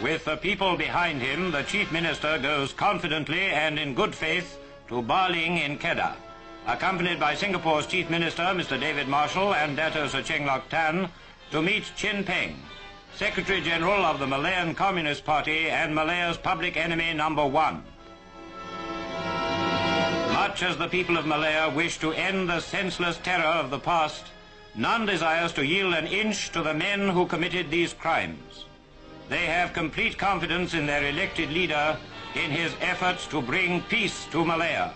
With the people behind him, the Chief Minister goes confidently and in good faith to Baling in Kedah, accompanied by Singapore's Chief Minister, Mr. David Marshall, and Dato Sir Cheng Lok Tan, to meet Peng, Secretary General of the Malayan Communist Party and Malaya's public enemy #1. Much as the people of Malaya wish to end the senseless terror of the past, none desires to yield an inch to the men who committed these crimes. They have complete confidence in their elected leader in his efforts to bring peace to Malaya.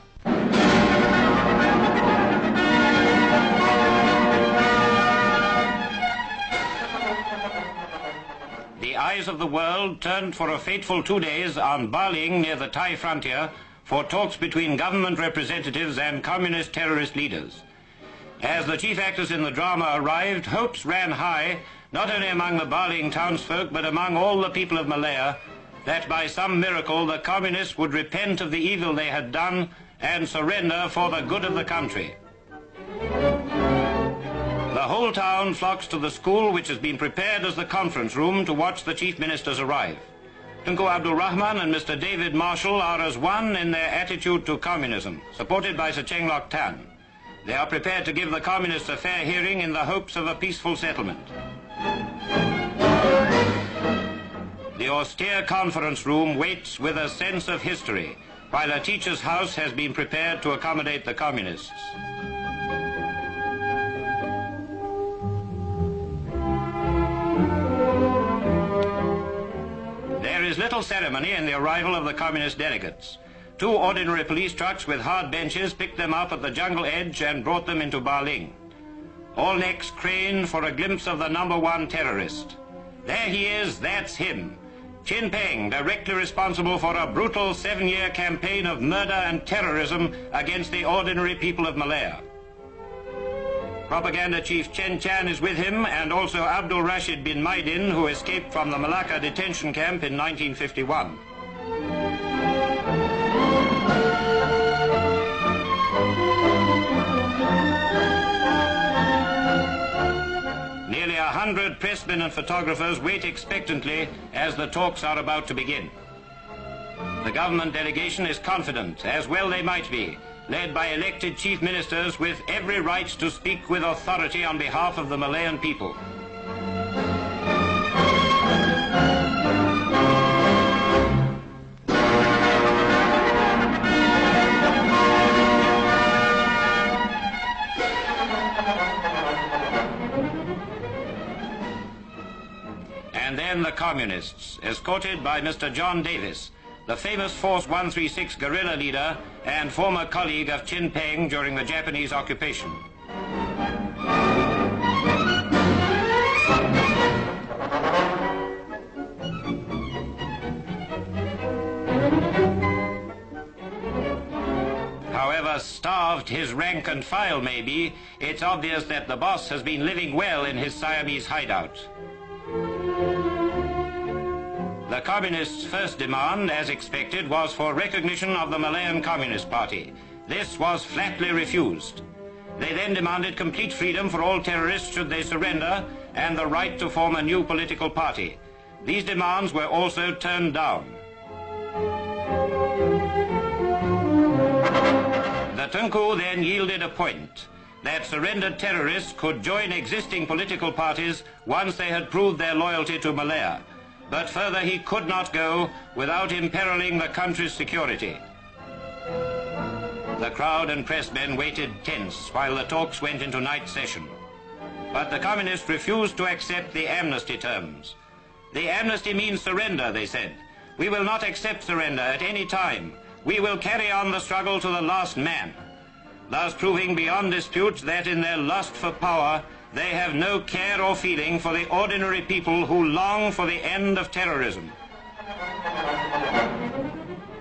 The eyes of the world turned for a fateful 2 days on Baling near the Thai frontier for talks between government representatives and communist terrorist leaders. As the chief actors in the drama arrived, hopes ran high, not only among the Baling townsfolk, but among all the people of Malaya, that by some miracle the communists would repent of the evil they had done and surrender for the good of the country. The whole town flocks to the school, which has been prepared as the conference room to watch the chief ministers arrive. Tengku Abdul Rahman and Mr. David Marshall are as one in their attitude to communism, supported by Sir Cheng Lok Tan. They are prepared to give the communists a fair hearing in the hopes of a peaceful settlement. The austere conference room waits with a sense of history, while a teacher's house has been prepared to accommodate the communists. There is little ceremony in the arrival of the communist delegates. 2 ordinary police trucks with hard benches picked them up at the jungle edge and brought them into Baling. All necks craned for a glimpse of the #1 terrorist. There he is, that's him. Peng, directly responsible for a brutal 7-year campaign of murder and terrorism against the ordinary people of Malaya. Propaganda Chief Chen is with him, and also Abdul Rashid bin Maidin, who escaped from the Malacca detention camp in 1951. Nearly 100 pressmen and photographers wait expectantly as the talks are about to begin. The government delegation is confident, as well they might be, led by elected chief ministers with every right to speak with authority on behalf of the Malayan people. And then the communists, escorted by Mr. John Davis, the famous Force 136 guerrilla leader and former colleague of Peng during the Japanese occupation. However starved his rank and file may be, it's obvious that the boss has been living well in his Siamese hideout. The communists' first demand, as expected, was for recognition of the Malayan Communist Party. This was flatly refused. They then demanded complete freedom for all terrorists should they surrender, and the right to form a new political party. These demands were also turned down. The Tengku then yielded a point that surrendered terrorists could join existing political parties once they had proved their loyalty to Malaya. But further he could not go without imperiling the country's security. The crowd and pressmen waited tense while the talks went into night session. But the communists refused to accept the amnesty terms. The amnesty means surrender, they said. We will not accept surrender at any time. We will carry on the struggle to the last man. Thus proving beyond dispute that in their lust for power, they have no care or feeling for the ordinary people who long for the end of terrorism.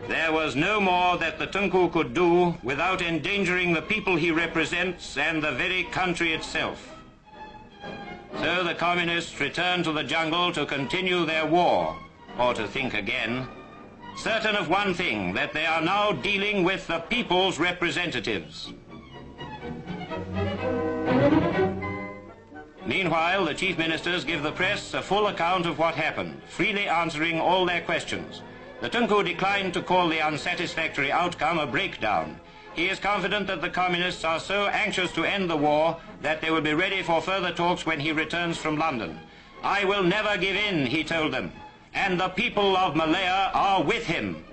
There was no more that the Tengku could do without endangering the people he represents and the very country itself. So the communists returned to the jungle to continue their war, or to think again, certain of one thing, that they are now dealing with the people's representatives. Meanwhile, the chief ministers give the press a full account of what happened, freely answering all their questions. The Tengku declined to call the unsatisfactory outcome a breakdown. He is confident that the communists are so anxious to end the war that they will be ready for further talks when he returns from London. I will never give in, he told them, and the people of Malaya are with him.